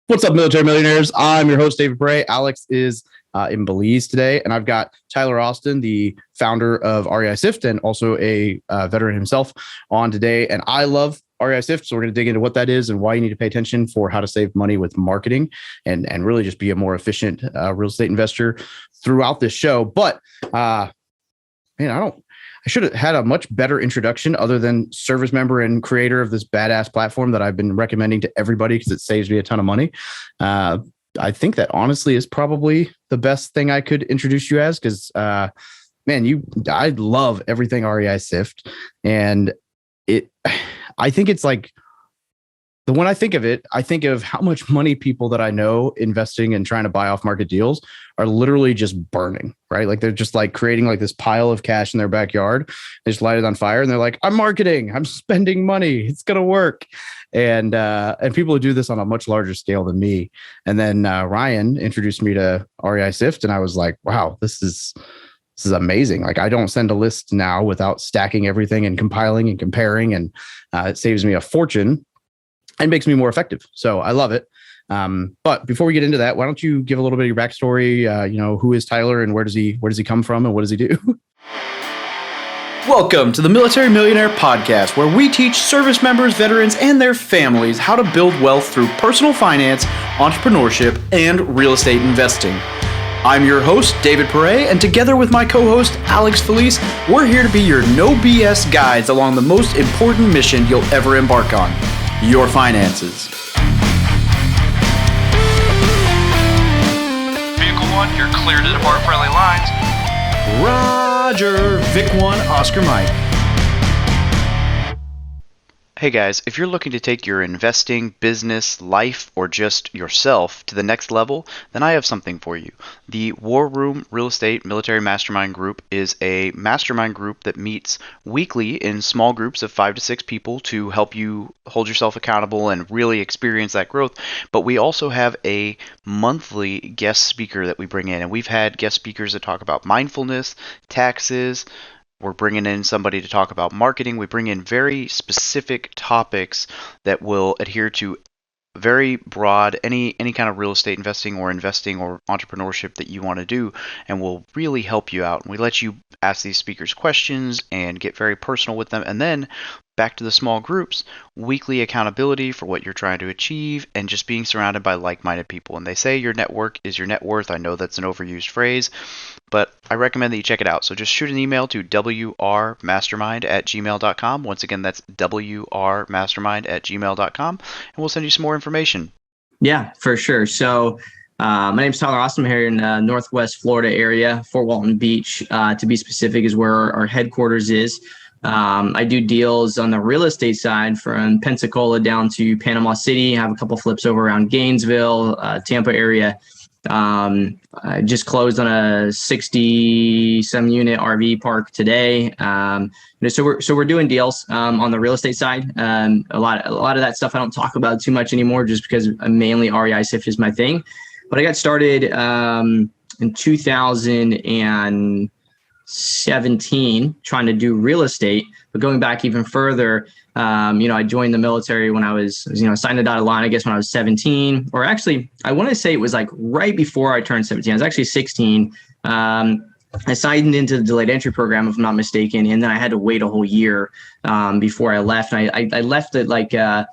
What's up, military millionaires? I'm your host, David Pere. Alex is in Belize today, and I've got Tyler Austin, the founder of REIsift and also a veteran himself, on today. And I love REIsift, so we're going to dig into what that is and why you need to pay attention for how to save money with marketing and really just be a more efficient real estate investor throughout this show. But I should have had a much better introduction other than service member and creator of this badass platform that I've been recommending to everybody because it saves me a ton of money. I think that honestly is probably the best thing I could introduce you as because, I love everything REIsift, and I think it's like, when I think of it, I think of how much money people that I know investing and trying to buy off market deals are literally just burning, right? Like they're just like creating like this pile of cash in their backyard. They just light it on fire and they're like, I'm marketing, I'm spending money, it's going to work. And people who do this on a much larger scale than me. And then Ryan introduced me to REIsift and I was like, wow, this is amazing. Like I don't send a list now without stacking everything and compiling and comparing, and it saves me a fortune and makes me more effective. So I love it. But before we get into that, why don't you give a little bit of your backstory? Who is Tyler and where does he come from and what does he do? Welcome to the Military Millionaire Podcast, where we teach service members, veterans, and their families how to build wealth through personal finance, entrepreneurship, and real estate investing. I'm your host, David Pere, and together with my co-host, Alex Felice, we're here to be your no BS guides along the most important mission you'll ever embark on: your finances. Vehicle 1, you're clear to depart friendly lines. Roger, Vic 1, Oscar Mike. Hey guys, if you're looking to take your investing, business, life, or just yourself to the next level, then I have something for you. The War Room Real Estate Military Mastermind Group is a mastermind group that meets weekly in small groups of 5 to 6 people to help you hold yourself accountable and really experience that growth. But we also have a monthly guest speaker that we bring in, and we've had guest speakers that talk about mindfulness, taxes. We're bringing in somebody to talk about marketing. We bring in very specific topics that will adhere to very broad, any kind of real estate investing or entrepreneurship that you want to do, and will really help you out. And we let you ask these speakers questions and get very personal with them. And then back to the small groups, weekly accountability for what you're trying to achieve, and just being surrounded by like-minded people. And they say your network is your net worth. I know that's an overused phrase, but I recommend that you check it out. So just shoot an email to wrmastermind@gmail.com. Once again, that's wrmastermind@gmail.com, and we'll send you some more information. Yeah, for sure. So my name is Tyler Austin. I'm here in Northwest Florida area. Fort Walton Beach, to be specific, is where our headquarters is. I do deals on the real estate side from Pensacola down to Panama City. I have a couple flips over around Gainesville, Tampa area. I just closed on a 60-some unit RV park today. So we're doing deals on the real estate side. A lot of that stuff I don't talk about too much anymore, just because mainly REIsift is my thing. But I got started in 2017 trying to do real estate. But going back even further, I joined the military when I was, signed a dotted line, I guess, when I was 17, or actually, I want to say it was like right before I turned 17. I was actually 16. I signed into the delayed entry program, if I'm not mistaken, and then I had to wait a whole year before I left. And I left it like 2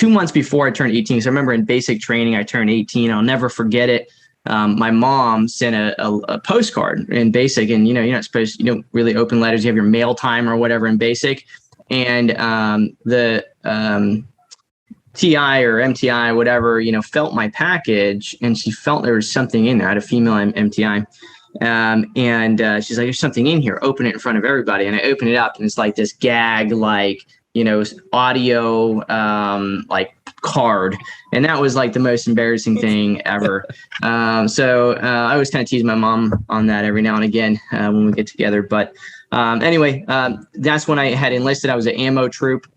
months before I turned 18. So I remember in basic training, I turned 18. I'll never forget it. My mom sent a postcard in basic, and you're not supposed, you don't really open letters. You have your mail time or whatever in basic. And the TI or MTI, whatever, felt my package, and she felt there was something in there. I had a female MTI. And she's like, there's something in here. Open it in front of everybody. And I open it up, and it's like this gag, audio, card. And that was like the most embarrassing thing ever. So I always kind of tease my mom on that every now and again when we get together. But anyway, that's when I had enlisted. I was an ammo troop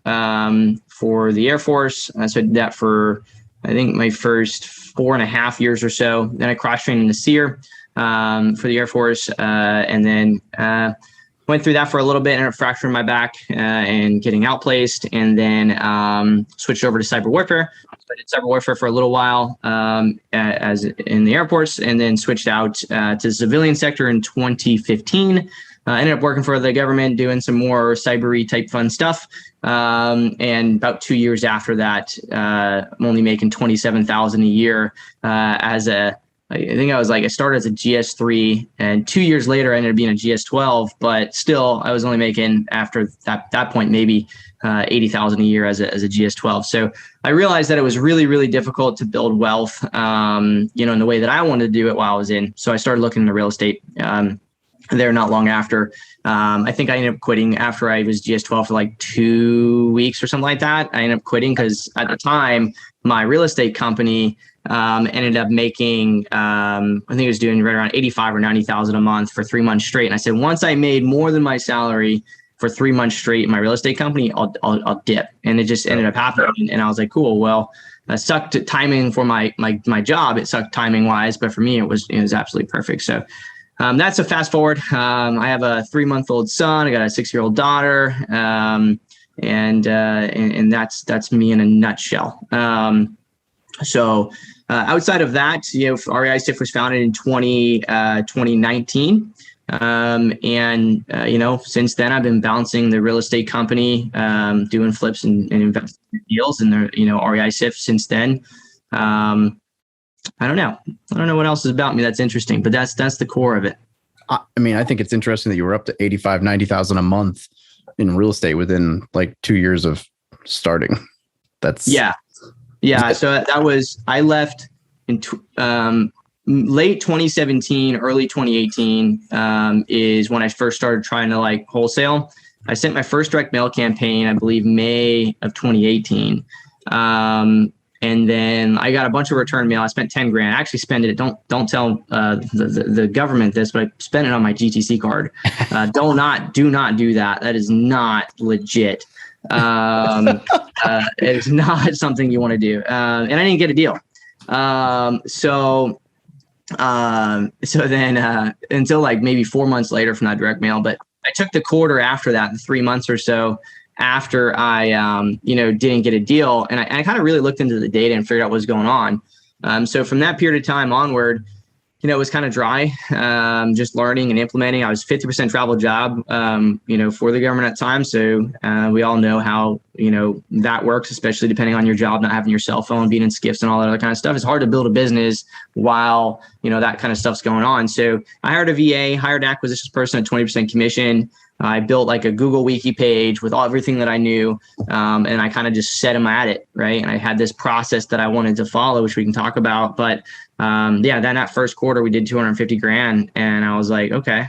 for the Air Force. So I did that for, I think, my first 4.5 years or so. Then I cross-trained in the SEER for the Air Force. And then went through that for a little bit, ended up fracturing my back and getting outplaced, and then switched over to cyber warfare. So I did cyber warfare for a little while as in the airports, and then switched out to the civilian sector in 2015. Ended up working for the government, doing some more cybery type fun stuff. And about 2 years after that, I'm only making $27,000 a year I started as a GS3, and 2 years later I ended up being a GS12, but still I was only making after that point, maybe $80,000 a year as a GS12. So I realized that it was really, really difficult to build wealth, in the way that I wanted to do it while I was in. So I started looking into real estate. There not long after. I think I ended up quitting after I was GS12 for like 2 weeks or something like that. I ended up quitting because at the time, my real estate company ended up making, I think it was doing right around 85 or 90,000 a month for 3 months straight. And I said, once I made more than my salary for 3 months straight in my real estate company, I'll dip. And it just ended up happening. And I was like, cool, well, it sucked timing for my job. It sucked timing wise, but for me, it was absolutely perfect. So that's a fast forward. I have a 3-month-old son. I got a 6-year-old daughter, and that's me in a nutshell. So outside of that, REIsift was founded in 2019, and since then I've been bouncing the real estate company, doing flips and investing deals, and REIsift since then. I don't know what else is about me that's interesting, but that's the core of it. I mean, I think it's interesting that you were up to 85, 90,000 a month in real estate within like 2 years of starting. That's yeah. So that was, I left in late 2017, early 2018 is when I first started trying to like wholesale. I sent my first direct mail campaign, I believe May of 2018. And then I got a bunch of return mail. I spent 10 grand. I actually spent it. Don't tell the government this, but I spent it on my GTC card. Do not do that. That is not legit. It's not something you want to do. And I didn't get a deal. So then until like maybe 4 months later from that direct mail, but I took the quarter after that, 3 months or so, after I, didn't get a deal. And I kind of really looked into the data and figured out what was going on. So from that period of time onward, it was kind of dry, just learning and implementing. I was 50% travel job, for the government at the time. So we all know how, that works, especially depending on your job, not having your cell phone, being in skiffs and all that other kind of stuff. It's hard to build a business while, that kind of stuff's going on. So I hired a VA, hired an acquisitions person at 20% commission. I built like a Google Wiki page with everything that I knew. And I kind of just set them at it. Right. And I had this process that I wanted to follow, which we can talk about. But then that first quarter, we did 250 grand. And I was like, okay,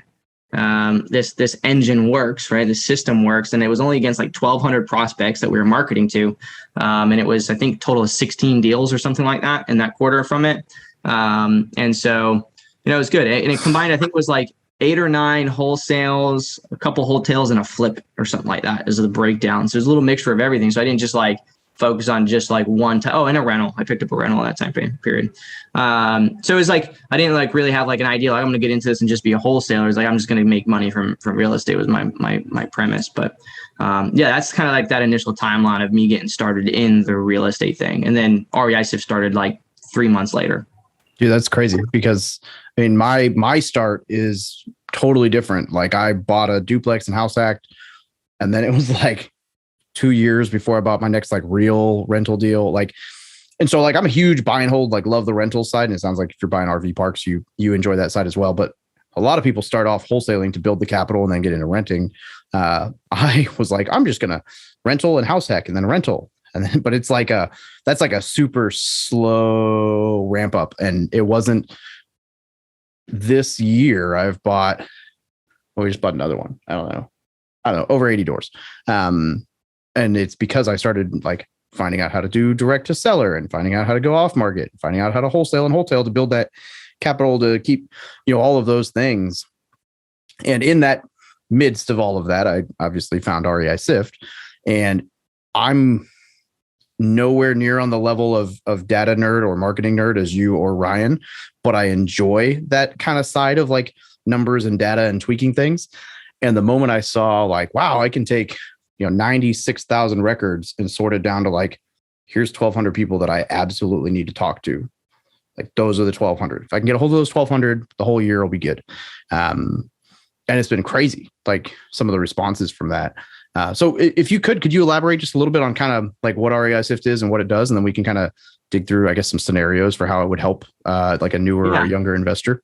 this engine works, right? The system works. And it was only against like 1,200 prospects that we were marketing to. And it was, I think, total of 16 deals or something like that in that quarter from it. And so, it was good. And it combined, I think it was like 8 or 9 wholesales, a couple wholesales, and a flip or something like that as the breakdown. So there's a little mixture of everything. So I didn't just like focus on just like one time. Oh, and a rental. I picked up a rental at that time period. So it was like, I didn't like really have like an idea, like I'm going to get into this and just be a wholesaler. It's like, I'm just going to make money from real estate was my premise. But that's kind of like that initial timeline of me getting started in the real estate thing. And then REIsift started like 3 months later. Dude, that's crazy because I mean, my start is totally different. Like I bought a duplex and house hacked, and then it was like 2 years before I bought my next like real rental deal. And so I'm a huge buy and hold, like love the rental side. And it sounds like if you're buying RV parks, you enjoy that side as well. But a lot of people start off wholesaling to build the capital and then get into renting. I was like, I'm just gonna rental and house hack and then rental. And then, but it's that's like a super slow ramp up. And it wasn't this year. We just bought another one. I don't know, over 80 doors. And it's because I started like finding out how to do direct to seller and finding out how to go off market, finding out how to wholesale and wholesale to build that capital to keep, all of those things. And in that midst of all of that, I obviously found REIsift, and I'm nowhere near on the level of data nerd or marketing nerd as you or Ryan, but I enjoy that kind of side of like numbers and data and tweaking things. And the moment I saw like, wow, I can take, 96,000 records and sort it down to like, here's 1,200 people that I absolutely need to talk to. Like those are the 1,200. If I can get a hold of those 1,200, the whole year will be good. And it's been crazy, like some of the responses from that. So if you could you elaborate just a little bit on kind of like what REIsift is and what it does? And then we can kind of dig through, I guess, some scenarios for how it would help like a newer or younger investor.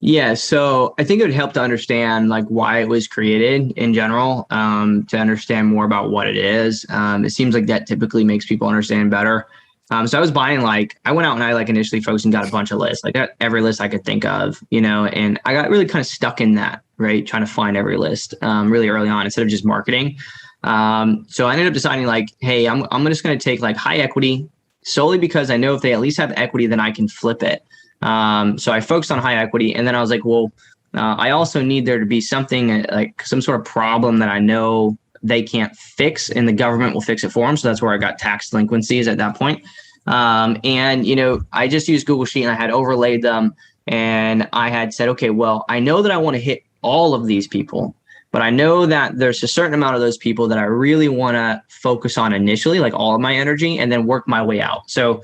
Yeah, so I think it would help to understand like why it was created in general, to understand more about what it is. It seems like that typically makes people understand better. So I was buying I went out and I initially focused and got a bunch of lists, got every list I could think of, and I got really kind of stuck in that, right? Trying to find every list really early on instead of just marketing. So I ended up deciding hey, I'm just going to take high equity solely because I know if they at least have equity, then I can flip it. So I focused on high equity, and then I was like, well, I also need there to be something some sort of problem that I know they can't fix and the government will fix it for them. So that's where I got tax delinquencies at that point. And I just used Google Sheet and I had overlaid them, and I had said, okay, well, I know that I want to hit all of these people, but I know that there's a certain amount of those people that I really want to focus on initially, all of my energy, and then work my way out. So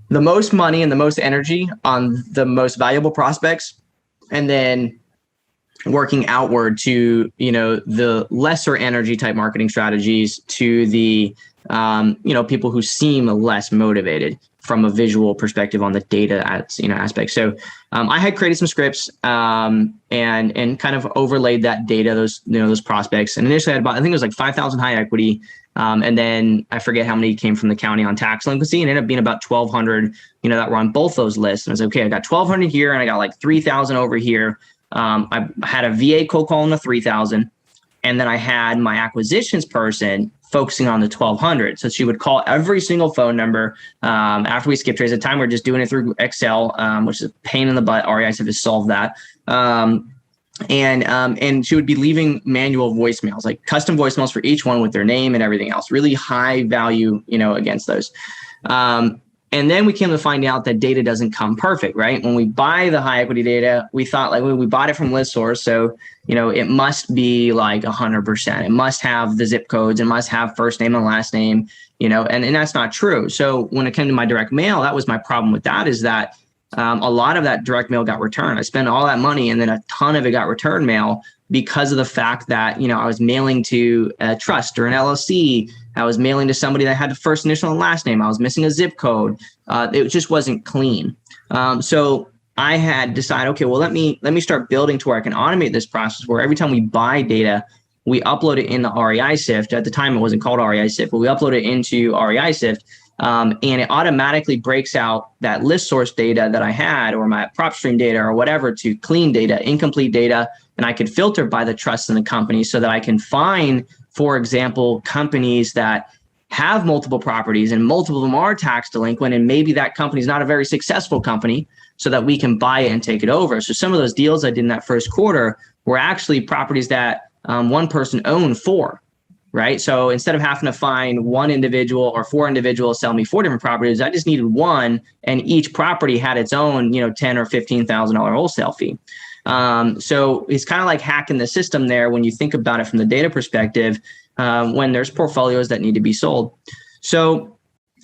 the most money and the most energy on the most valuable prospects, and then working outward to, the lesser energy type marketing strategies to the, people who seem less motivated from a visual perspective on the data aspect. So I had created some scripts and kind of overlaid that data, those prospects. And initially I had about, I think it was 5,000 high equity. And then I forget how many came from the county on tax delinquency, and it ended up being about 1,200, that were on both those lists. And I was okay, I got 1,200 here and I got 3,000 over here. I had a VA cold call in the 3,000. And then I had my acquisitions person focusing on the 1,200. So she would call every single phone number after we skip trades. At the time, we're just doing it through Excel, which is a pain in the butt. REIsift has solved that. And she would be leaving manual voicemails, custom voicemails for each one with their name and everything else, really high value, against those. And then we came to find out that data doesn't come perfect, right? When we buy the high equity data, we thought we bought it from ListSource. So, it must be 100%. It must have the zip codes. It must have first name and last name, and that's not true. So when it came to my direct mail, that was my problem with that, is that a lot of that direct mail got returned. I spent all that money and then a ton of it got return mail because of the fact that, I was mailing to a trust or an LLC. I was mailing to somebody that had the first initial and last name. I was missing a zip code. It just wasn't clean. So I had decided, okay, well, let me start building to where I can automate this process where every time we buy data, we upload it in the REIsift. At the time, it wasn't called REIsift, but we upload it into REIsift. And it automatically breaks out that list source data that I had, or my prop stream data or whatever, to clean data, incomplete data. And I could filter by the trust in the company so that I can find, for example, companies that have multiple properties and multiple of them are tax delinquent. And maybe that company is not a very successful company, so that we can buy it and take it over. So some of those deals I did in that first quarter were actually properties that one person owned 4. Right. So instead of having to find one individual or 4 individuals sell me 4 different properties, I just needed one, and each property had its own, $10,000 or $15,000 wholesale fee. So it's kind of like hacking the system there when you think about it from the data perspective, when there's portfolios that need to be sold. So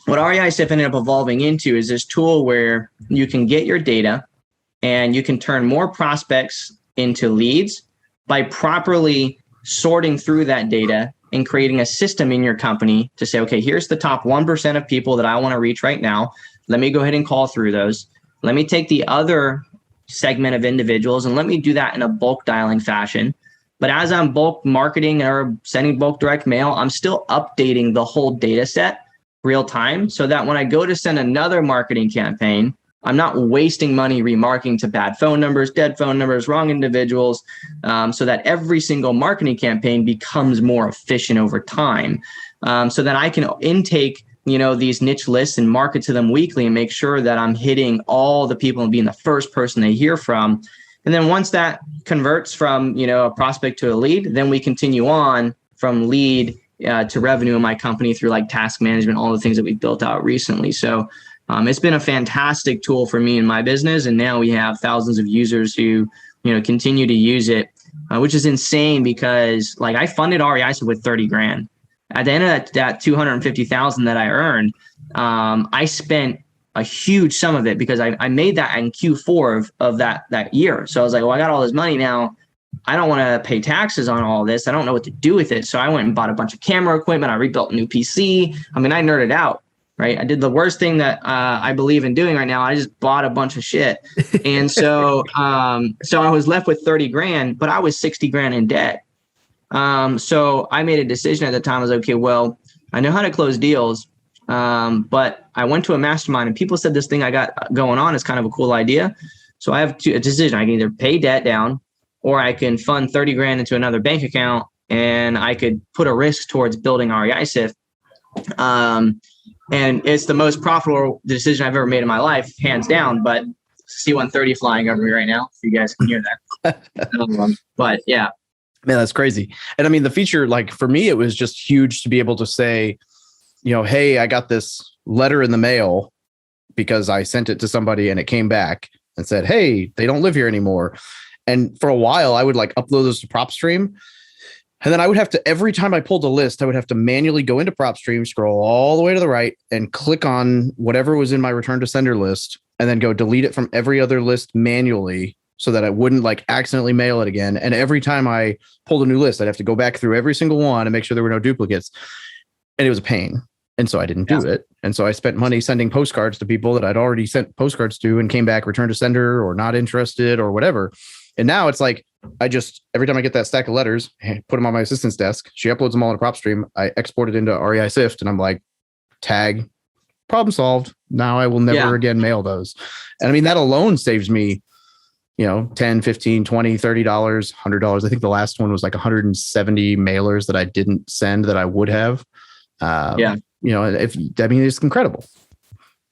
what REIsift ended up evolving into is this tool where you can get your data and you can turn more prospects into leads by properly sorting through that data and creating a system in your company to say, okay, here's the top 1% of people that I want to reach right now. Let me go ahead and call through those. Let me take the other segment of individuals and let me do that in a bulk dialing fashion. But as I'm bulk marketing or sending bulk direct mail, I'm still updating the whole data set real time, so that when I go to send another marketing campaign, I'm not wasting money remarketing to bad phone numbers, dead phone numbers, wrong individuals, so that every single marketing campaign becomes more efficient over time. So that I can intake, these niche lists and market to them weekly and make sure that I'm hitting all the people and being the first person they hear from. And then once that converts from, a prospect to a lead, then we continue on from lead to revenue in my company through task management, all the things that we've built out recently. So it's been a fantastic tool for me in my business. And now we have thousands of users who, continue to use it. which is insane because like I funded REIsift with 30 grand. At the end of that 250,000 that I earned, I spent a huge sum of it because I made that in Q4 of that year. So I was like, well, I got all this money now. I don't want to pay taxes on all this. I don't know what to do with it. So I went and bought a bunch of camera equipment. I rebuilt a new PC. I mean, I nerded out, right? I did the worst thing that I believe in doing right now. I just bought a bunch of shit. And so I was left with 30 grand, but I was 60 grand in debt. So I made a decision at the time. I was like, okay, well, I know how to close deals. But I went to a mastermind and people said this thing I got going on is kind of a cool idea. So I have a decision. I can either pay debt down or I can fund 30 grand into another bank account and I could put a risk towards building REIsift. And it's the most profitable decision I've ever made in my life, hands down, but C-130 flying over me right now. If you guys can hear that. But yeah. Man, that's crazy. And I mean, the feature, like for me, it was just huge to be able to say, hey, I got this letter in the mail because I sent it to somebody and it came back and said, hey, they don't live here anymore. And for a while, I would like upload those to PropStream. And then I would have to, every time I pulled a list, I would have to manually go into PropStream, scroll all the way to the right and click on whatever was in my return to sender list and then go delete it from every other list manually so that I wouldn't like accidentally mail it again. And every time I pulled a new list, I'd have to go back through every single one and make sure there were no duplicates. And it was a pain. And so I didn't do it. And so I spent money sending postcards to people that I'd already sent postcards to and came back return to sender or not interested or whatever. And now it's like, I just, every time I get that stack of letters, put them on my assistant's desk. She uploads them all into PropStream. I export it into REIsift and I'm like, tag, problem solved. Now I will never again mail those. And I mean, that alone saves me, $10, $15, $20, $30, $100. I think the last one was like 170 mailers that I didn't send that I would have. It's incredible.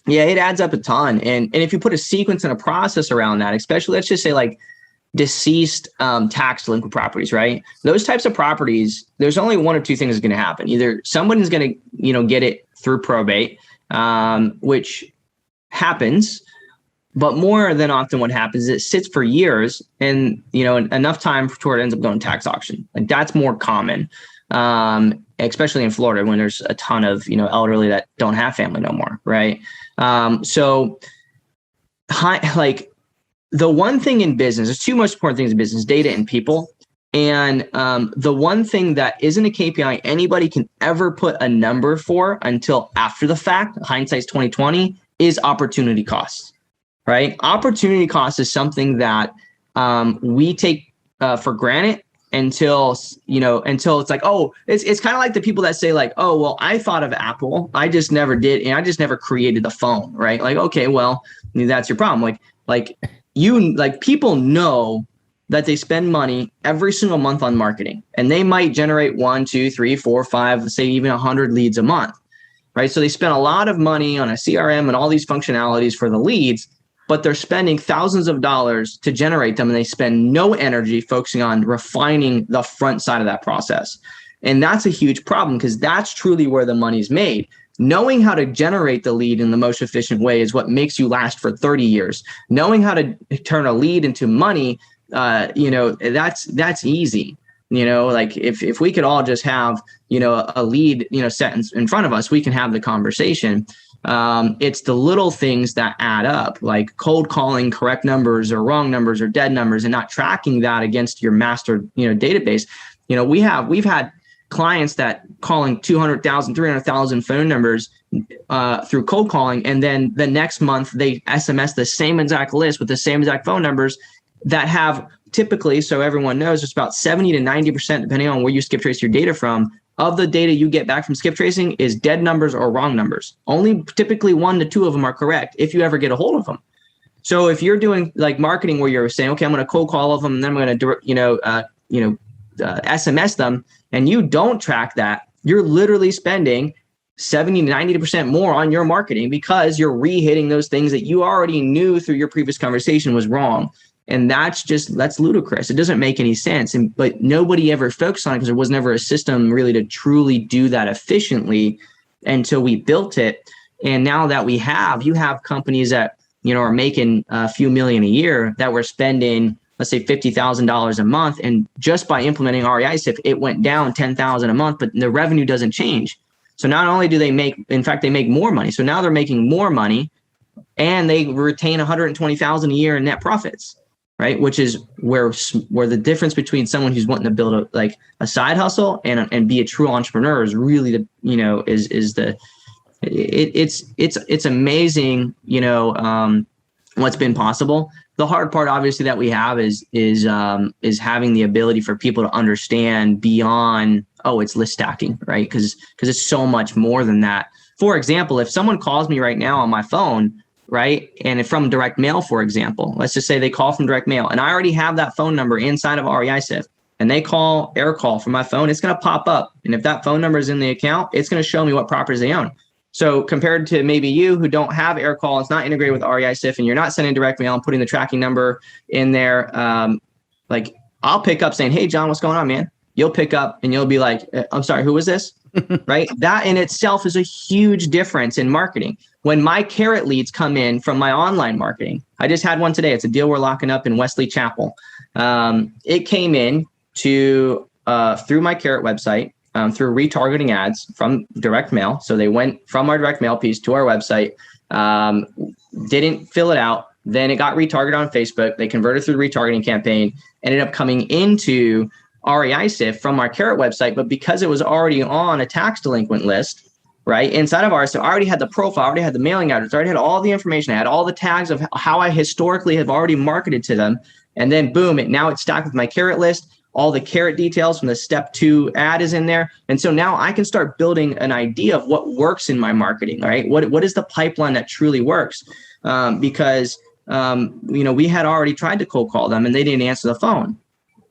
Yeah, it adds up a ton. And if you put a sequence and a process around that, especially let's just say like deceased tax delinquent properties, right? Those types of properties, there's only one or two things going to happen. Either someone's going to, get it through probate, which happens, but more than often what happens is it sits for years and, enough time for it ends up going to tax auction. Like that's more common. Especially in Florida when there's a ton of, elderly that don't have family no more. Right. The one thing in business, there's two most important things in business, data and people. And the one thing that isn't a KPI anybody can ever put a number for until after the fact, hindsight's 2020, is opportunity costs, right? Opportunity cost is something that we take for granted until it's like, it's kind of like the people that say like, oh, well, I thought of Apple. I just never did. And I just never created the phone, right? Like, okay, well, that's your problem. Like people know that they spend money every single month on marketing and they might generate 1, 2, 3, 4, 5, say even 100 leads a month, right? So they spend a lot of money on a CRM and all these functionalities for the leads, but they're spending thousands of dollars to generate them and they spend no energy focusing on refining the front side of that process. And that's a huge problem because that's truly where the money's made. Knowing how to generate the lead in the most efficient way is what makes you last for 30 years. Knowing how to turn a lead into money, that's easy. Like if we could all just have, a lead, set in front of us, we can have the conversation. It's the little things that add up, like cold calling correct numbers or wrong numbers or dead numbers and not tracking that against your master, database. We've had clients that calling 200,000, 300,000 phone numbers through cold calling. And then the next month they SMS the same exact list with the same exact phone numbers that have typically, so everyone knows, it's about 70 to 90%, depending on where you skip trace your data from, of the data you get back from skip tracing is dead numbers or wrong numbers. Only typically 1 to 2 of them are correct if you ever get a hold of them. So if you're doing like marketing where you're saying, okay, I'm going to cold call all of them and then I'm going to, SMS them, and you don't track that, you're literally spending 70 to 90% more on your marketing because you're rehitting those things that you already knew through your previous conversation was wrong. And that's ludicrous. It doesn't make any sense. But nobody ever focused on it because there was never a system really to truly do that efficiently until we built it. And now that you have companies that, are making a few million a year that were spending let's say $50,000 a month. And just by implementing REIsift, it went down $10,000 a month, but the revenue doesn't change. So not only do they make, in fact, they make more money. So now they're making more money and they retain $120,000 a year in net profits, right? Which is where the difference between someone who's wanting to build a side hustle and be a true entrepreneur is really it's amazing, what's been possible. The hard part, obviously, that we have is having the ability for people to understand beyond, it's list stacking, right? Because it's so much more than that. For example, if someone calls me right now on my phone, right, and from direct mail, for example, let's just say they call from direct mail, and I already have that phone number inside of REIsift, and they air call from my phone, it's going to pop up, and if that phone number is in the account, it's going to show me what properties they own. So compared to maybe you who don't have air call, it's not integrated with REIsift, and you're not sending direct mail and putting the tracking number in there. I'll pick up saying, "Hey, John, what's going on, man?" You'll pick up and you'll be like, "I'm sorry, who was this?" Right? That in itself is a huge difference in marketing. When my carrot leads come in from my online marketing, I just had one today. It's a deal we're locking up in Wesley Chapel. It came in through my carrot website. Through retargeting ads from direct mail. So they went from our direct mail piece to our website, didn't fill it out. Then it got retargeted on Facebook. They converted through the retargeting campaign, ended up coming into REIsift from our carrot website. But because it was already on a tax delinquent list, right, inside of ours, so I already had the profile, I already had the mailing address, I already had all the information. I had all the tags of how I historically have already marketed to them. And then boom, now it's stacked with my carrot list. All the carrot details from the step 2 ad is in there. And so now I can start building an idea of what works in my marketing, right? What is the pipeline that truly works? Because we had already tried to cold call them and they didn't answer the phone,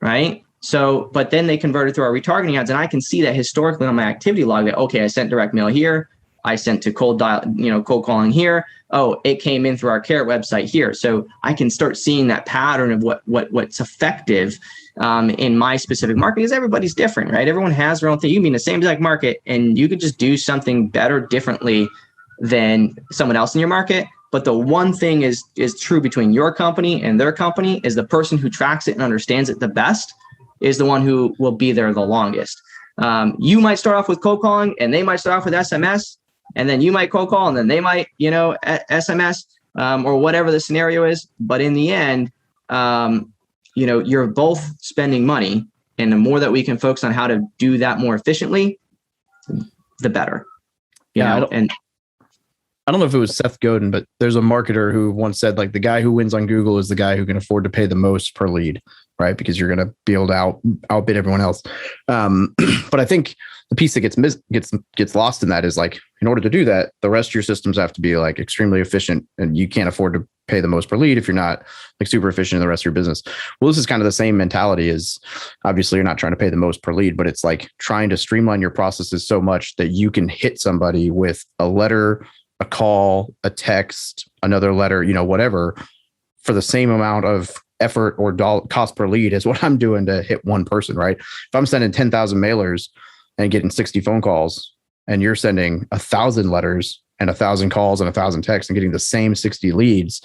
right? So, but then they converted through our retargeting ads, and I can see that historically on my activity log that, okay, I sent direct mail here. I sent to cold calling here. Oh, it came in through our carrot website here. So I can start seeing that pattern of what's effective in my specific market, because everybody's different, right? Everyone has their own thing. You mean the same exact market, and you could just do something better differently than someone else in your market. But the one thing is true between your company and their company is the person who tracks it and understands it the best is the one who will be there the longest. You might start off with cold calling, and they might start off with SMS. And then you might cold call, and then they might, SMS or whatever the scenario is. But in the end, you're both spending money. And the more that we can focus on how to do that more efficiently, the better. I don't know if it was Seth Godin, but there's a marketer who once said, the guy who wins on Google is the guy who can afford to pay the most per lead, right? Because you're going to be able to outbid everyone else. But I think the piece that gets lost in that is in order to do that, the rest of your systems have to be extremely efficient, and you can't afford to pay the most per lead if you're not super efficient in the rest of your business. Well, this is kind of the same mentality. Is obviously you're not trying to pay the most per lead, but it's trying to streamline your processes so much that you can hit somebody with a letter, a call, a text, another letter, whatever, for the same amount of effort or cost per lead as what I'm doing to hit one person, right? If I'm sending 10,000 mailers and getting 60 phone calls, and you're sending 1,000 letters and 1,000 calls and 1,000 texts and getting the same 60 leads,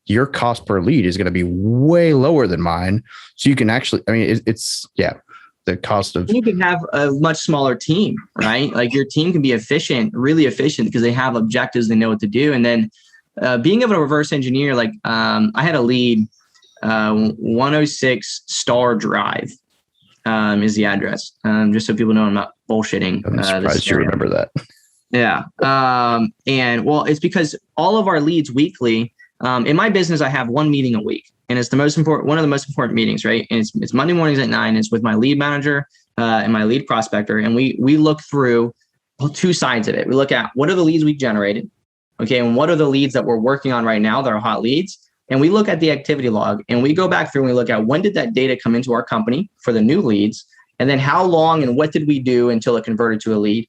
your cost per lead is going to be way lower than mine. So you can actually, the cost of... You can have a much smaller team, right? Your team can be efficient, really efficient, because they have objectives, they know what to do. And then being able to reverse engineer, I had a lead, 106 Star Drive is the address. Just so people know I'm not bullshitting. I'm surprised you remember that. Yeah. And well, it's because all of our leads weekly, in my business, I have one meeting a week, and it's one of the most important meetings, right? And it's Monday mornings at 9. It's with my lead manager and my lead prospector. And we look through two sides of it. We look at what are the leads we generated. Okay. And what are the leads that we're working on right now that are hot leads? And we look at the activity log, and we go back through and we look at when did that data come into our company for the new leads, and then how long and what did we do until it converted to a lead,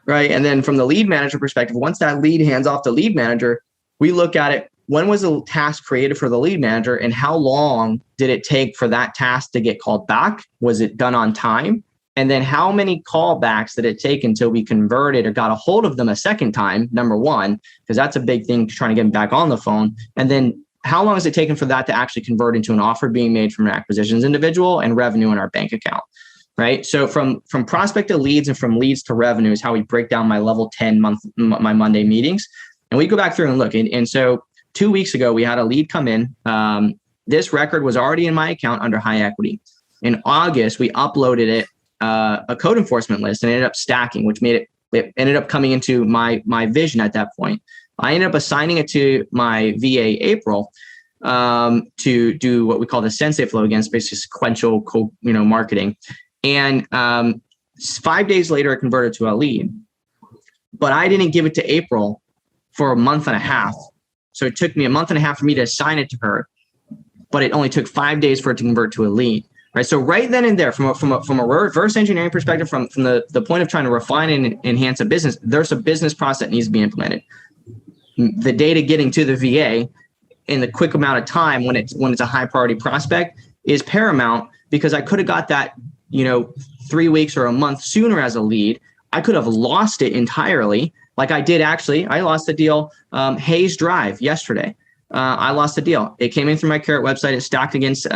right? And then from the lead manager perspective, once that lead hands off to lead manager, we look at it. When was the task created for the lead manager, and how long did it take for that task to get called back? Was it done on time? And then how many callbacks did it take until we converted or got a hold of them a second time, number one, because that's a big thing, trying to get them back on the phone. And then how long has it taken for that to actually convert into an offer being made from an acquisitions individual and revenue in our bank account, right? So from prospect to leads and from leads to revenue is how we break down my level 10 my Monday meetings. And we go back through and look. And so 2 weeks ago, we had a lead come in. This record was already in my account under high equity. In August, we uploaded it, a code enforcement list, and it ended up stacking, which made it ended up coming into my vision at that point. I ended up assigning it to my VA April to do what we call the sensei flow, against basically sequential marketing. And 5 days later, it converted to a lead. But I didn't give it to April for a month and a half. So it took me a month and a half for me to assign it to her, but it only took 5 days for it to convert to a lead. Right. So right then and there, from a reverse engineering perspective, from the point of trying to refine and enhance a business, there's a business process that needs to be implemented. The data getting to the VA in the quick amount of time when it's a high priority prospect is paramount, because I could have got that 3 weeks or a month sooner as a lead. I could have lost it entirely, like I did actually. I lost the deal, Hayes Drive, yesterday. I lost the deal. It came in through my Carrot website. It stacked against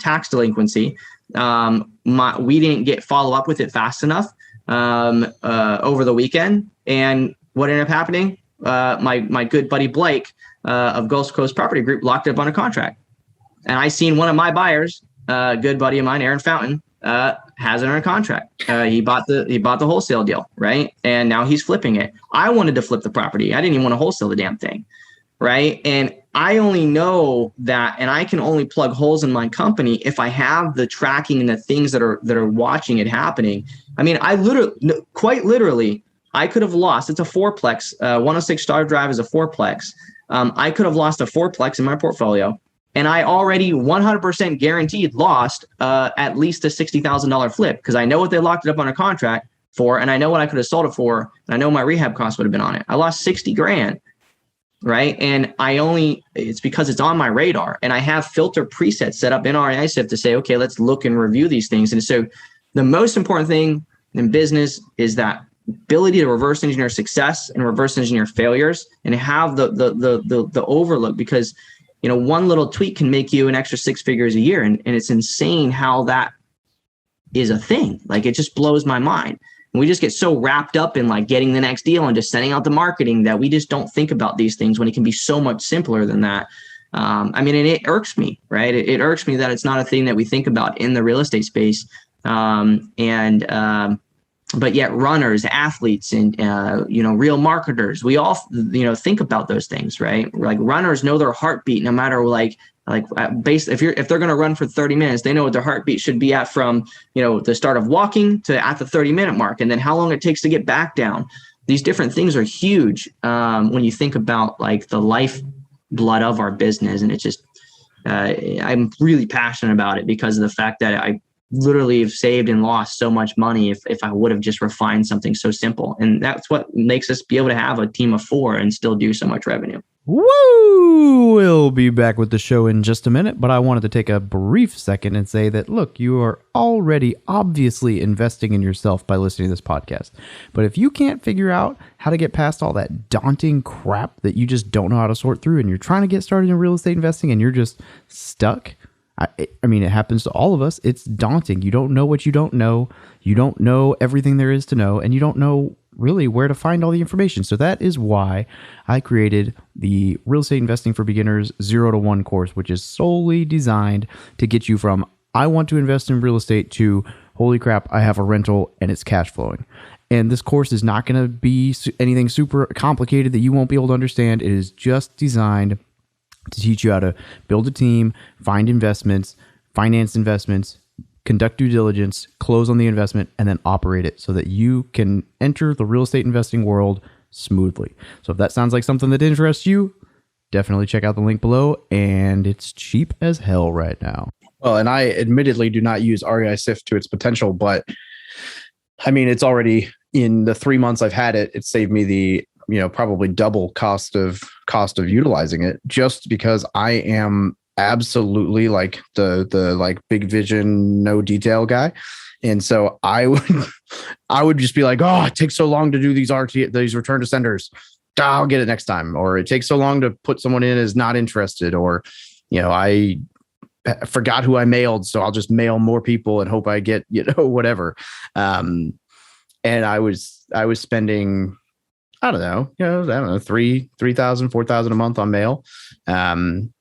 tax delinquency. We didn't get follow up with it fast enough over the weekend. And what ended up happening? My good buddy Blake of Gulf Coast Property Group locked it up on a contract. And I seen one of my buyers, good buddy of mine, Aaron Fountain, has it under contract. He bought the wholesale deal, right? And now he's flipping it. I wanted to flip the property. I didn't even want to wholesale the damn thing, right? And I only know that, and I can only plug holes in my company if I have the tracking and the things that are watching it happening. I mean, quite literally, I could have lost. It's a fourplex. 106 Star Drive is a fourplex. I could have lost a fourplex in my portfolio, and I already 100% guaranteed lost at least a $60,000 flip, because I know what they locked it up on a contract for, and I know what I could have sold it for, and I know my rehab costs would have been on it. I lost 60 grand. Right. And it's because it's on my radar, and I have filter presets set up in REIsift to say, okay, let's look and review these things. And so the most important thing in business is that ability to reverse engineer success and reverse engineer failures, and have the overlook, because, one little tweak can make you an extra 6 figures a year. And it's insane how that is a thing. Like, it just blows my mind. And we just get so wrapped up in like getting the next deal and just sending out the marketing that we just don't think about these things when it can be so much simpler than that. And it irks me, right? It irks me that it's not a thing that we think about in the real estate space. But yet runners, athletes, and, real marketers, we all, think about those things, right? Like, runners know their heartbeat, no matter if they're going to run for 30 minutes, they know what their heartbeat should be at from, the start of walking to at the 30-minute mark, and then how long it takes to get back down. These different things are huge when you think about like the lifeblood of our business. And it's just, I'm really passionate about it because of the fact that I literally have saved and lost so much money if I would have just refined something so simple. And that's what makes us be able to have a team of 4 and still do so much revenue. Woo! We'll be back with the show in just a minute, but I wanted to take a brief second and say that, look, you are already obviously investing in yourself by listening to this podcast. But if you can't figure out how to get past all that daunting crap that you just don't know how to sort through, and you're trying to get started in real estate investing and you're just stuck, it happens to all of us. It's daunting. You don't know what you don't know. You don't know everything there is to know, and you don't know really where to find all the information. So that is why I created the Real Estate Investing for Beginners 0 to 1 course, which is solely designed to get you from I want to invest in real estate to holy crap, I have a rental and it's cash flowing. And this course is not going to be anything super complicated that you won't be able to understand. It is just designed to teach you how to build a team, find investments, finance investments, conduct due diligence, close on the investment, and then operate it so that you can enter the real estate investing world smoothly. So if that sounds like something that interests you, definitely check out the link below, and it's cheap as hell right now. Well, and I admittedly do not use REIsift to its potential, but it's already, in the 3 months I've had it, it saved me the probably double cost of utilizing it, just because I am absolutely like the like big vision, no detail guy. And so I would just be like, oh, it takes so long to do these return to senders. I'll get it next time, or it takes so long to put someone in as not interested, or, I forgot who I mailed, so I'll just mail more people and hope I get, whatever. And I was spending, I don't know, 3,000, 4,000 a month on mail. And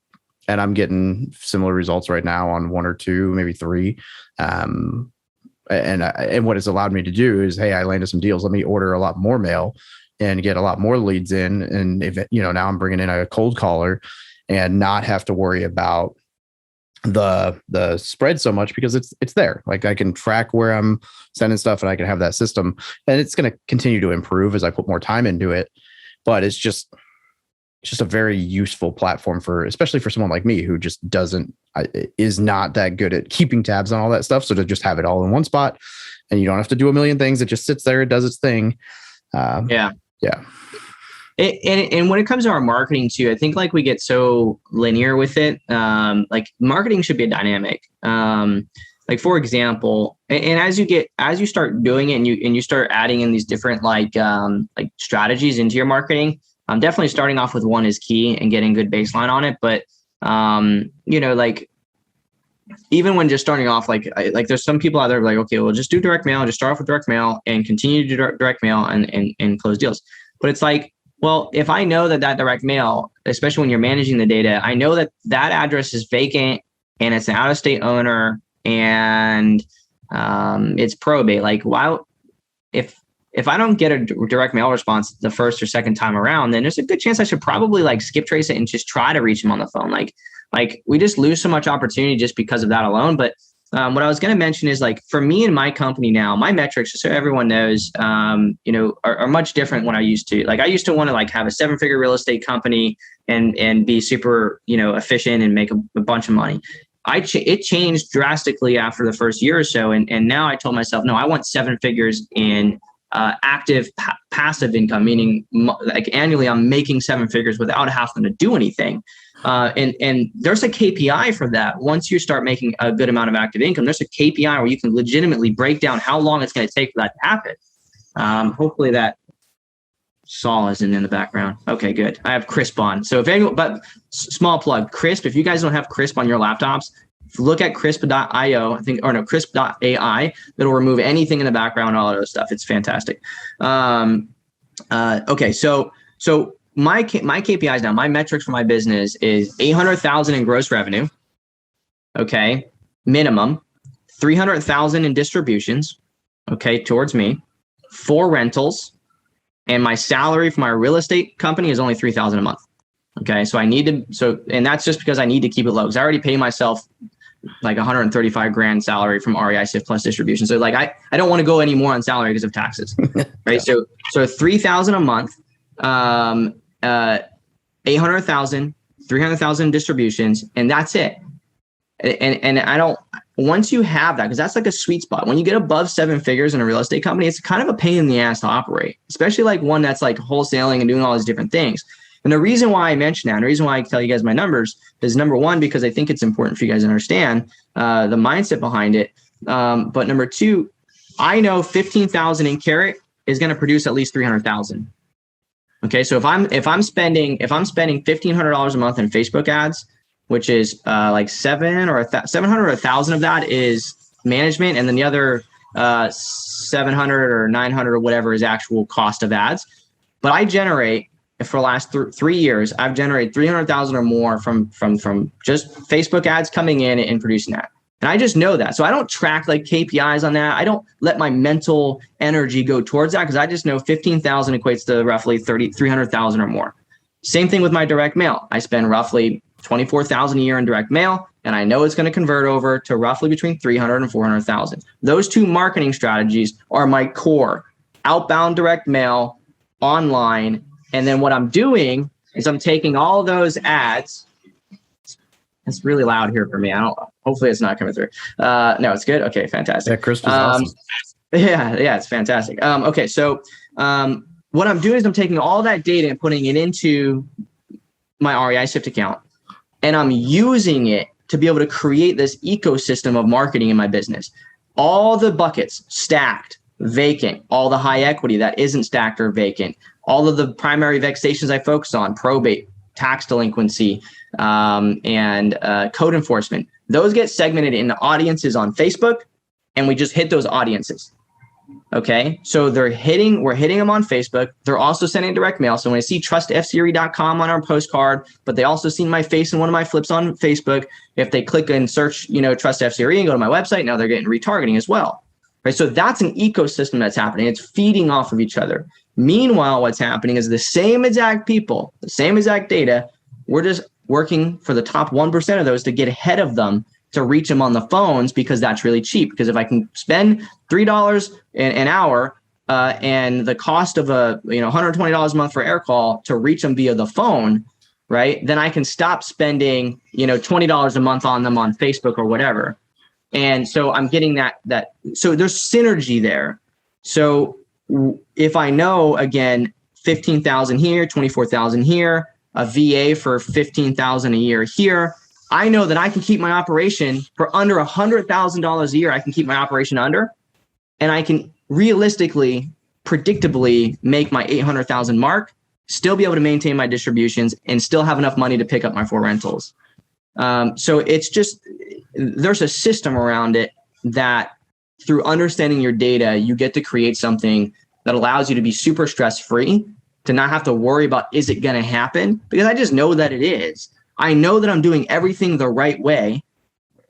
I'm getting similar results right now on 1 or 2, maybe 3. And what it's allowed me to do is, hey, I landed some deals. Let me order a lot more mail and get a lot more leads in. And if now I'm bringing in a cold caller and not have to worry about the spread so much, because it's there. Like, I can track where I'm sending stuff, and I can have that system, and it's going to continue to improve as I put more time into it. But it's just a very useful platform especially for someone like me who just is not that good at keeping tabs on all that stuff. So to just have it all in one spot, and you don't have to do a million things. It just sits there. It does its thing. Yeah. And when it comes to our marketing too, I think like we get so linear with it. Like, marketing should be a dynamic. Like, for example, and as you start doing it, and you start adding in these different like strategies into your marketing, definitely starting off with one is key and getting good baseline on it. But like, even when just starting off, like there's some people out there like, okay, well, just do direct mail, just start off with direct mail and continue to do direct mail and close deals. But it's like, well, if I know that direct mail, especially when you're managing the data, I know that address is vacant and it's an out-of-state owner and it's probate. Like, if I don't get a direct mail response the first or second time around, then there's a good chance I should probably like skip trace it and just try to reach them on the phone. Like we just lose so much opportunity just because of that alone. But what I was going to mention is, like, for me and my company now, my metrics, just so everyone knows, are much different when I used to. Like, I used to want to like have a 7-figure real estate company and be super, efficient and make a bunch of money. It changed drastically after the first year or so. And now I told myself, no, I want 7 figures in active passive income, meaning like annually I'm making 7 figures without having to do anything. And there's a KPI for that. Once you start making a good amount of active income, there's a KPI where you can legitimately break down how long it's going to take for that to happen. Hopefully that Saul isn't in the background. Okay, good. I have Crisp on. So but small plug, Crisp, if you guys don't have Crisp on your laptops, look at crisp.io, crisp.ai. It'll remove anything in the background, all of those stuff. It's fantastic. Okay, so my KPIs now, my metrics for my business is 800,000 in gross revenue. Okay, minimum 300,000 in distributions. Okay, towards me, 4 rentals, and my salary for my real estate company is only 3,000 a month. Okay, so and that's just because I need to keep it low, because I already pay myself like 135 grand salary from REIsift plus distribution. So like I don't want to go any more on salary because of taxes. Right. Yeah. So 3,000 a month, 800,000, 300,000 distributions, and that's it. And I don't, once you have that, because that's like a sweet spot. When you get above 7 figures in a real estate company, it's kind of a pain in the ass to operate, especially like one that's like wholesaling and doing all these different things. And the reason why I mention that, and the reason why I tell you guys my numbers is, number one, because I think it's important for you guys to understand the mindset behind it. But number two, I know 15,000 in Carrot is going to produce at least 300,000. Okay, so if I'm spending $1,500 a month in Facebook ads, which is like 700 or 1,000 of that is management, and then the other 700 or 900 or whatever is actual cost of ads. But I generate, for the last 3 years, I've generated 300,000 or more from just Facebook ads coming in and producing that. And I just know that. So I don't track like KPIs on that. I don't let my mental energy go towards that, because I just know 15,000 equates to roughly 300,000 or more. Same thing with my direct mail. I spend roughly 24,000 a year in direct mail, and I know it's going to convert over to roughly between 300 and 400,000. Those two marketing strategies are my core: outbound direct mail, online. And then what I'm doing is I'm taking all those ads. It's really loud here for me. Hopefully it's not coming through. No, it's good. Okay, fantastic. Yeah, Chris was awesome. Yeah, it's fantastic. Okay, so what I'm doing is I'm taking all that data and putting it into my REIsift account, and I'm using it to be able to create this ecosystem of marketing in my business. All the buckets stacked, vacant. All the high equity that isn't stacked or vacant. All of the primary vexations I focus on, probate, tax delinquency, and code enforcement. Those get segmented into audiences on Facebook, and we just hit those audiences. Okay, so we're hitting them on Facebook. They're also sending direct mail. So when I see trustfcre.com on our postcard, but they also see my face in one of my flips on Facebook, if they click and search, Trust FCRE and go to my website, now they're getting retargeting as well. Right. So that's an ecosystem that's happening. It's feeding off of each other. Meanwhile, what's happening is the same exact people, the same exact data. We're just working for the top 1% of those to get ahead of them, to reach them on the phones, because that's really cheap. Because if I can spend $3 an hour and the cost of $120 a month for air call to reach them via the phone, right? Then I can stop spending $20 a month on them on Facebook or whatever. And so I'm getting that. So there's synergy there. So if I know, again, 15,000 here, 24,000 here, a VA for 15,000 a year here, I know that I can keep my operation for under $100,000 a year. I can keep my operation under, and I can realistically, predictably make my 800,000 mark, still be able to maintain my distributions, and still have enough money to pick up my 4 rentals. So it's just, there's a system around it that through understanding your data, you get to create something that allows you to be super stress-free, to not have to worry about, is it going to happen? Because I just know that it is. I know that I'm doing everything the right way,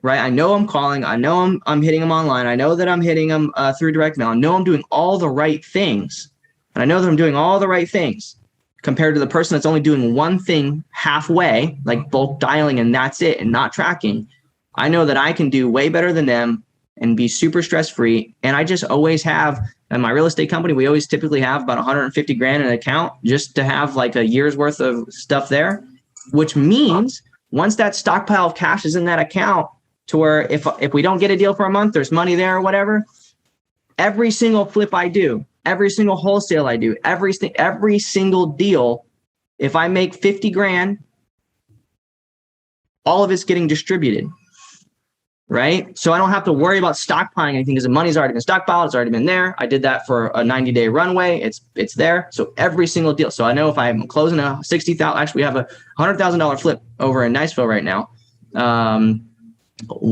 right? I know I'm calling. I know I'm hitting them online. I know that I'm hitting them through direct mail. I know I'm doing all the right things. And I know that I'm doing all the right things compared to the person that's only doing one thing halfway, like bulk dialing, and that's it, and not tracking. I know that I can do way better than them and be super stress-free. And I just always have, in my real estate company, we always typically have about 150 grand in an account just to have like a year's worth of stuff there. Which means once that stockpile of cash is in that account, to where if we don't get a deal for a month, there's money there or whatever, every single flip I do, every single wholesale I do, every single deal, if I make 50 grand, all of it's getting distributed, right? So I don't have to worry about stockpiling anything because the money's already been stockpiled. It's already been there. I did that for a 90-day runway. It's there. So every single deal. So I know if I'm closing a 60,000, actually we have a $100,000 flip over in Niceville right now.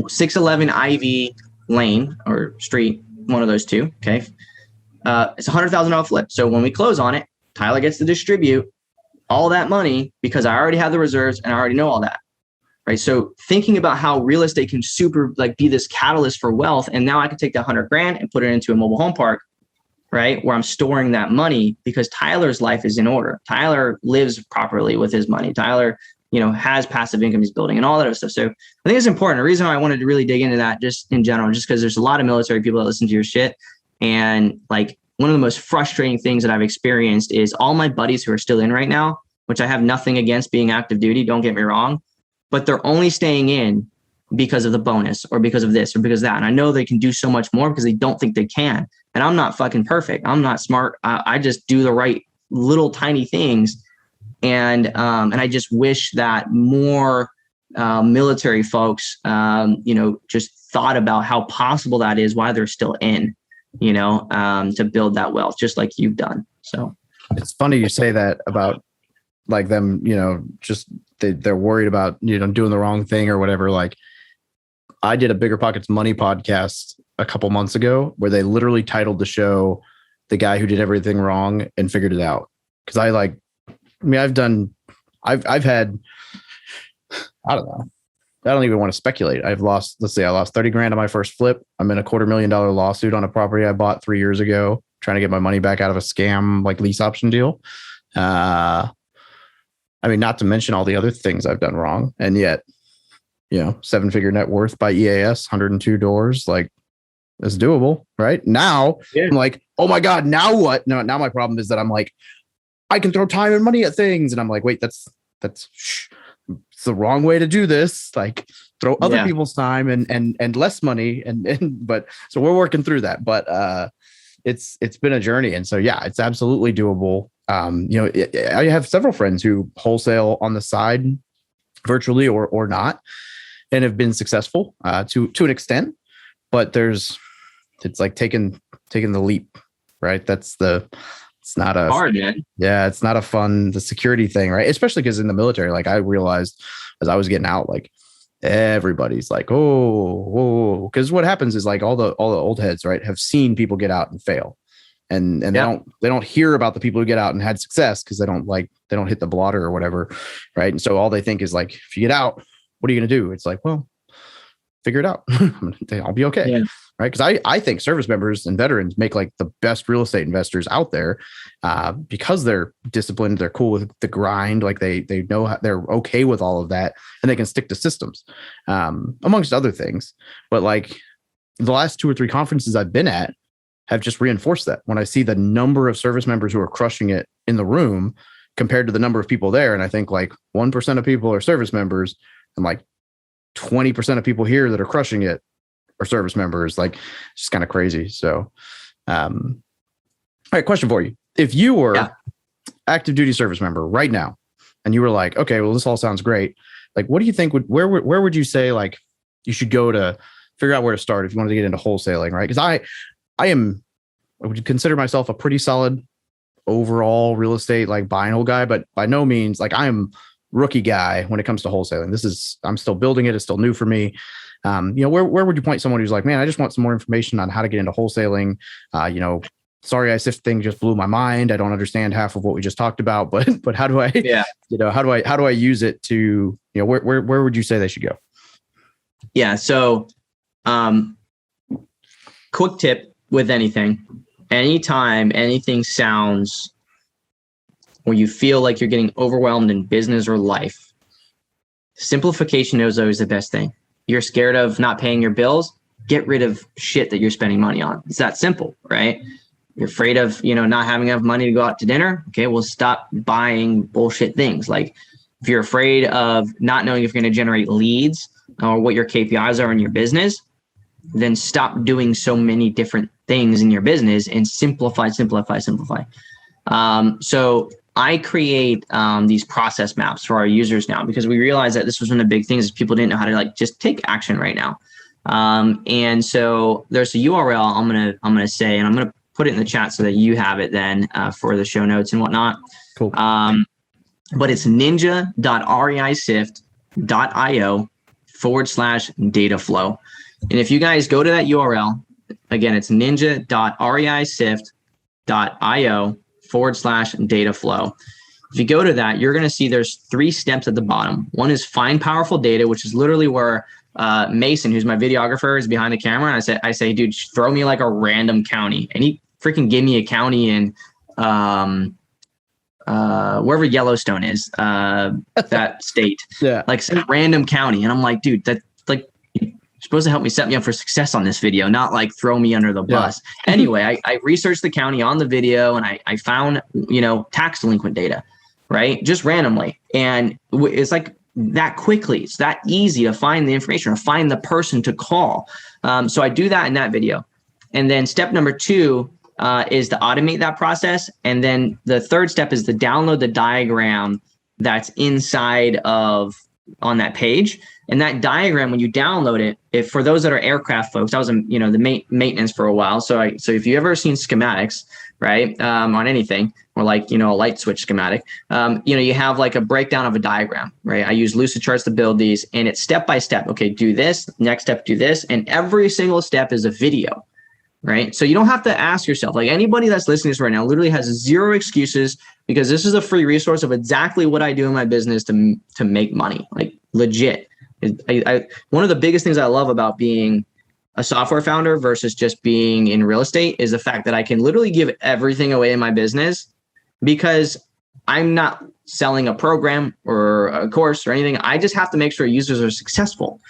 611 Ivy Lane or Street, one of those two. Okay. It's a $100,000 flip. So when we close on it, Tyler gets to distribute all that money because I already have the reserves and I already know all that. Right. So thinking about how real estate can be this catalyst for wealth. And now I can take that 100 grand and put it into a mobile home park, right? Where I'm storing that money because Tyler's life is in order. Tyler lives properly with his money. Tyler, has passive income he's building and all that other stuff. So I think it's important. The reason why I wanted to really dig into that just in general, just because there's a lot of military people that listen to your shit. And like one of the most frustrating things that I've experienced is all my buddies who are still in right now, which I have nothing against being active duty, don't get me wrong, but they're only staying in because of the bonus or because of this or because of that. And I know they can do so much more because they don't think they can. And I'm not fucking perfect. I'm not smart. I just do the right little tiny things. And I just wish that more military folks, just thought about how possible that is, why they're still in, to build that wealth, just like you've done. So it's funny you say that about like them, just they're worried about, doing the wrong thing or whatever. Like I did a Bigger Pockets Money podcast a couple months ago where they literally titled the show "The Guy Who Did Everything Wrong and Figured It Out." Cause I've had, I don't know. I don't even want to speculate. I lost 30 grand on my first flip. I'm in a $250,000 lawsuit on a property I bought 3 years ago, trying to get my money back out of a scam, like lease option deal. Not to mention all the other things I've done wrong. And yet, 7-figure net worth by EAS, 102 doors, like it's doable, right? Now I'm like, oh my God, now what? No, now my problem is that I'm like, I can throw time and money at things. And I'm like, wait, it's the wrong way to do this. Like throw other people's time and less money. But so we're working through that, but it's been a journey. And so, yeah, it's absolutely doable. I have several friends who wholesale on the side virtually or not, and have been successful to an extent, but it's like taking taking the leap, right? It's not a hard, man. Yeah, it's not a fun, the security thing, right? Especially because in the military, like I realized as I was getting out, like everybody's like, oh, whoa. Because what happens is like all the old heads, right, have seen people get out and fail. And they don't hear about the people who get out and had success because they don't hit the blotter or whatever. Right. And so all they think is like, if you get out, what are you going to do? It's like, well, figure it out. I'll be okay. Yeah. Right. Because I think service members and veterans make like the best real estate investors out there because they're disciplined. They're cool with the grind. Like they know they're okay with all of that and they can stick to systems amongst other things. But like the last 2 or 3 conferences I've been at have just reinforced that when I see the number of service members who are crushing it in the room compared to the number of people there. And I think like 1% of people are service members and like 20% of people here that are crushing it are service members. Like it's just kind of crazy. So, all right, question for you. If you were active duty service member right now and you were like, okay, well, this all sounds great. Like, what do you think where would you say like you should go to figure out where to start if you wanted to get into wholesaling, right? Because I would consider myself a pretty solid overall real estate, like buy and hold guy, but by no means like I'm rookie guy when it comes to wholesaling. I'm still building it. It's still new for me. Where would you point someone who's like, man, I just want some more information on how to get into wholesaling. Sorry, REIsift thing just blew my mind. I don't understand half of what we just talked about, but how do I, how do I use it to, where would you say they should go? Yeah. So, quick tip with anything, anytime anything sounds or you feel like you're getting overwhelmed in business or life, simplification is always the best thing. You're scared of not paying your bills, get rid of shit that you're spending money on. It's that simple, right? You're afraid of, not having enough money to go out to dinner. Okay, well, stop buying bullshit things. Like if you're afraid of not knowing if you're going to generate leads or what your KPIs are in your business, then stop doing so many different things in your business and simplify. So I create these process maps for our users now because we realized that this was one of the big things is people didn't know how to like just take action right now. And so there's a URL I'm gonna say, and I'm gonna put it in the chat so that you have it then for the show notes and whatnot. Cool. But it's ninja.reisift.io/data flow. And if you guys go to that URL, again, it's ninja.reisift.io/data flow. If you go to that, you're going to see there's 3 steps at the bottom. One is find powerful data, which is literally where Mason, who's my videographer, is behind the camera. And I say, dude, throw me like a random county. And he freaking gave me a county in wherever Yellowstone is, that state. Yeah. Like some random county. And I'm like, dude, that like you're supposed to help me set me up for success on this video, not like throw me under the bus. Yeah. Anyway, I researched the county on the video and I found, tax delinquent data, right? Just randomly. And it's like that quickly. It's that easy to find the information or find the person to call. So I do that in that video. And then step number 2 is to automate that process. And then the third step is to download the diagram that's inside of on that page. And that diagram, when you download it, if for those that are aircraft folks, I was in, the maintenance for a while. So if you ever seen schematics, right, on anything or like, a light switch schematic, you have like a breakdown of a diagram, right? I use Lucidcharts to build these and it's step by step. Okay, do this, next step, do this. And every single step is a video, right? So you don't have to ask yourself, like anybody that's listening to this right now literally has 0 excuses because this is a free resource of exactly what I do in my business to make money, like legit. One of the biggest things I love about being a software founder versus just being in real estate is the fact that I can literally give everything away in my business because I'm not selling a program or a course or anything. I just have to make sure users are successful,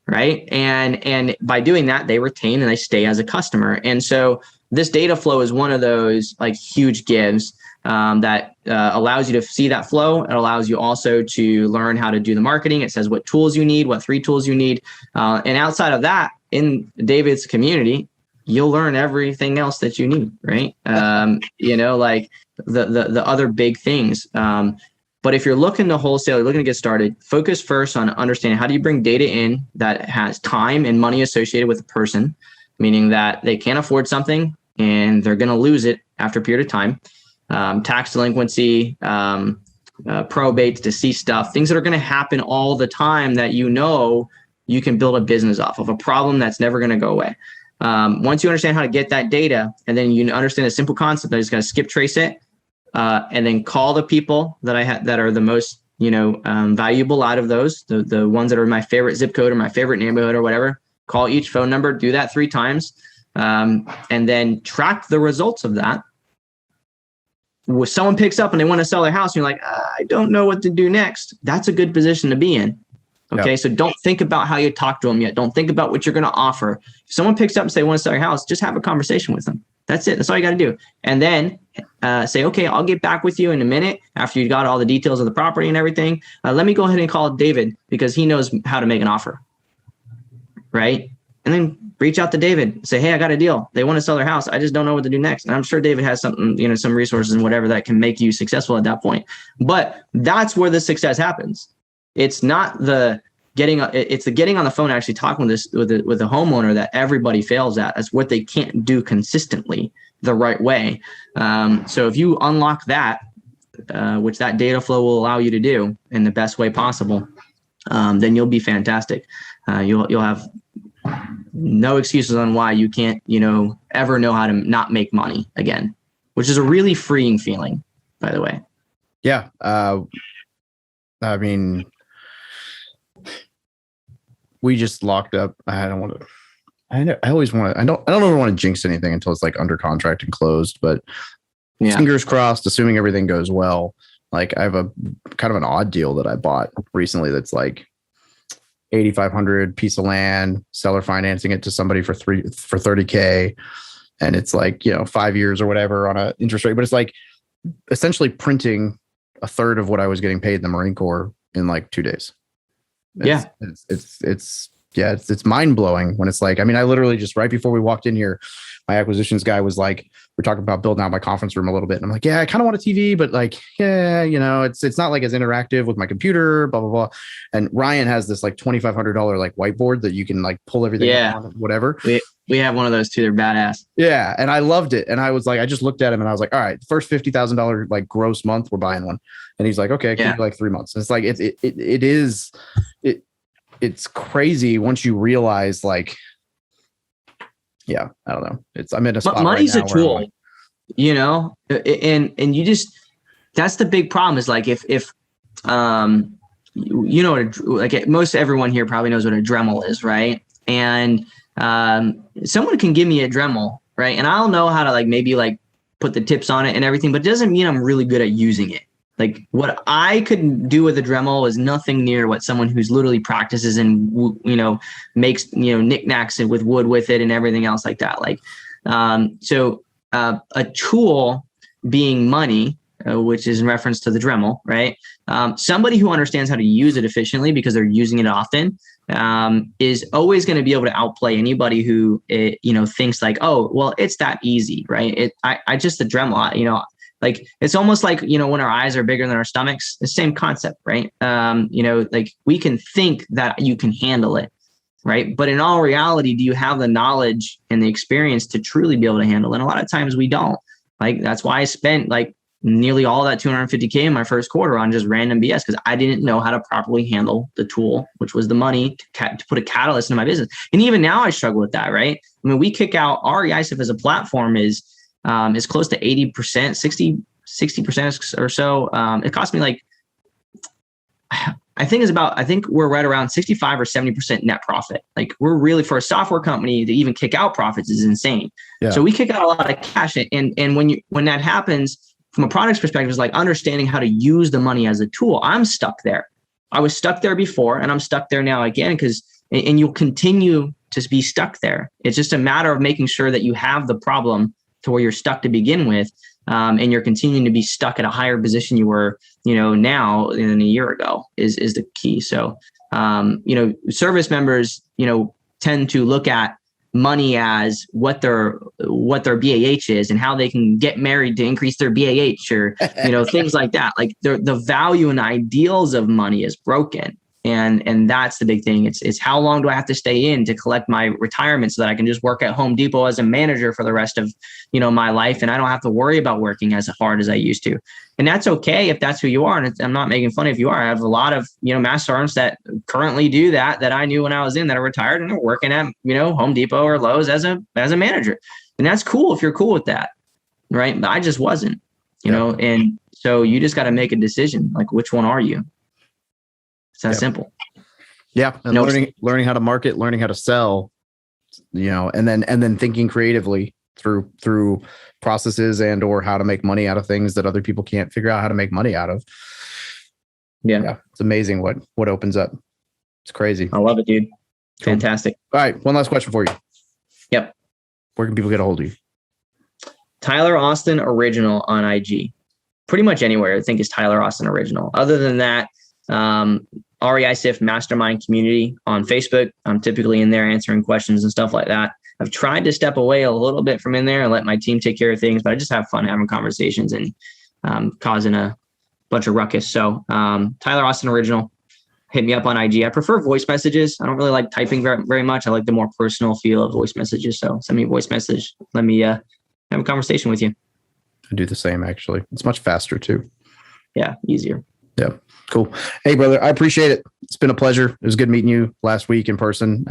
right? And by doing that, they retain and they stay as a customer. And so this data flow is one of those like huge gives that allows you to see that flow. It allows you also to learn how to do the marketing. It says what tools you need, what 3 tools you need. And outside of that, in David's community, you'll learn everything else that you need, right? Like the other big things. But if you're looking to wholesale, you're looking to get started, focus first on understanding how do you bring data in that has time and money associated with the person, meaning that they can't afford something and they're going to lose it after a period of time. Tax delinquency, probates, deceased stuff, things that are going to happen all the time that you can build a business off of, a problem that's never going to go away. Once you understand how to get that data, and then you understand a simple concept, I just got to skip trace it, and then call the people that are the most valuable out of those, the ones that are my favorite zip code or my favorite neighborhood or whatever. Call each phone number, do that 3 times, and then track the results of that. When someone picks up and they want to sell their house, and you're like, I don't know what to do next. That's a good position to be in. Okay. Yep. So don't think about how you talk to them yet. Don't think about what you're going to offer. If someone picks up and say, want to sell your house, just have a conversation with them. That's it. That's all you got to do. And then say, okay, I'll get back with you in a minute after you got all the details of the property and everything. Let me go ahead and call David because he knows how to make an offer. Right. And then reach out to David, say, hey, I got a deal. They want to sell their house. I just don't know what to do next. And I'm sure David has something, some resources and whatever that can make you successful at that point. But that's where the success happens. It's not it's the getting on the phone, actually talking with the homeowner that everybody fails at. That's what they can't do consistently the right way. So if you unlock that, which that data flow will allow you to do in the best way possible, then you'll be fantastic. You'll have no excuses on why you can't, ever know how to not make money again, which is a really freeing feeling, by the way. Yeah. I mean, we just locked up. I don't ever want to jinx anything until it's like under contract and closed, but fingers crossed, assuming everything goes well. Like I have a kind of an odd deal that I bought recently. That's like 8,500 piece of land, seller financing it to somebody for $30,000. And it's like, 5 years or whatever on a interest rate, but it's like essentially printing a third of what I was getting paid in the Marine Corps in like 2 days. It's mind blowing when it's like, I mean, I literally just right before we walked in here, my acquisitions guy was like, we're talking about building out my conference room a little bit. And I'm like, yeah, I kind of want a TV, but like, it's not like as interactive with my computer, blah, blah, blah. And Ryan has this like $2,500 like whiteboard that you can like pull everything on, whatever. We have one of those too. They're badass. Yeah. And I loved it. And I was like, I just looked at him and I was like, all right, first $50,000 like gross month, we're buying one. And he's like, okay, I can do like 3 months. And it's like, it's crazy once you realize like, I don't know. I'm in a spot. Money's right a tool, and you just, that's the big problem is like, if most everyone here probably knows what a Dremel is. Right. And, someone can give me a Dremel, right? And I'll know how to like, maybe like put the tips on it and everything, but it doesn't mean I'm really good at using it. Like what I could do with a Dremel is nothing near what someone who's literally practices and, makes, knickknacks with wood with it and everything else like that. Like, so a tool being money, which is in reference to the Dremel, right? Somebody who understands how to use it efficiently because they're using it often, is always going to be able to outplay anybody who, thinks like, oh, well, it's that easy, right? I just the Dremel, like it's almost like, when our eyes are bigger than our stomachs, the same concept, right? Like we can think that you can handle it, right? But in all reality, do you have the knowledge and the experience to truly be able to handle it? And a lot of times we don't. Like that's why I spent like nearly all that $250K in my first quarter on just random BS because I didn't know how to properly handle the tool, which was the money to put a catalyst into my business. And even now I struggle with that, right? I mean, we kick out REIsift as a platform is close to 80%, 60% or so. It cost me like, I think we're right around 65 or 70% net profit. Like we're really, for a software company to even kick out profits is insane. Yeah. So we kick out a lot of cash. And when that happens, from a product's perspective, is like understanding how to use the money as a tool. I'm stuck there. I was stuck there before and I'm stuck there now again and you'll continue to be stuck there. It's just a matter of making sure that you have the problem to where you're stuck to begin with. And you're continuing to be stuck at a higher position you were, now than a year ago is the key. So, service members, tend to look at money as what their BAH is and how they can get married to increase their BAH or, things like that. Like the value and ideals of money is broken. And that's the big thing. It's how long do I have to stay in to collect my retirement so that I can just work at Home Depot as a manager for the rest of, my life. And I don't have to worry about working as hard as I used to. And that's okay if that's who you are. And I'm not making fun if you are. I have a lot of, master sergeants that currently do that I knew when I was in that are retired and are working at, Home Depot or Lowe's as a manager. And that's cool if you're cool with that. Right. But I just wasn't, and so you just got to make a decision. Like, which one are you? It's that simple. Yeah. And learning how to market, learning how to sell, and then thinking creatively through processes and or how to make money out of things that other people can't figure out how to make money out of. Yeah. It's amazing what opens up. It's crazy. I love it, dude. Fantastic. All right. One last question for you. Yep. Where can people get a hold of you? Tyler Austin Original on IG. Pretty much anywhere I think is Tyler Austin Original. Other than that, REIsift Mastermind Community on Facebook. I'm typically in there answering questions and stuff like that. I've tried to step away a little bit from in there and let my team take care of things, but I just have fun having conversations and causing a bunch of ruckus. So Tyler Austin Original, hit me up on IG. I prefer voice messages. I don't really like typing very much. I like the more personal feel of voice messages. So send me a voice message. Let me have a conversation with you. I do the same, actually. It's much faster too. Yeah, easier. Yeah. Cool. Hey, brother, I appreciate it. It's been a pleasure. It was good meeting you last week in person.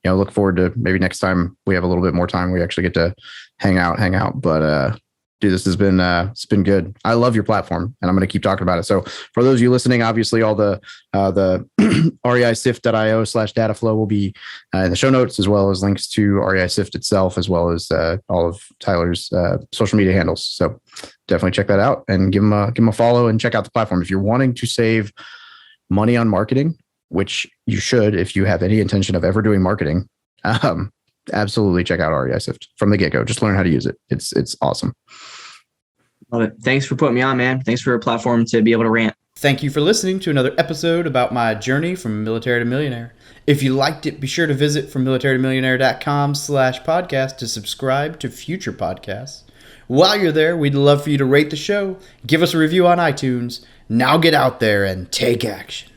Look forward to maybe next time we have a little bit more time. We actually get to hang out. But dude, this has been it's been good. I love your platform, and I'm going to keep talking about it. So for those of you listening, obviously all the reisift.io/dataflow will be in the show notes, as well as links to REIsift itself, as well as all of Tyler's social media handles. So definitely check that out and give him a follow and check out the platform. If you're wanting to save money on marketing, which you should, if you have any intention of ever doing marketing, absolutely check out REIsift from the get-go. Just learn how to use it. It's awesome. Love it. Thanks for putting me on, man. Thanks for a platform to be able to rant. Thank you for listening to another episode about my journey from military to millionaire. If you liked it, be sure to visit FromMilitaryToMillionaire.com/podcast to subscribe to future podcasts. While you're there, we'd love for you to rate the show, give us a review on iTunes. Now get out there and take action.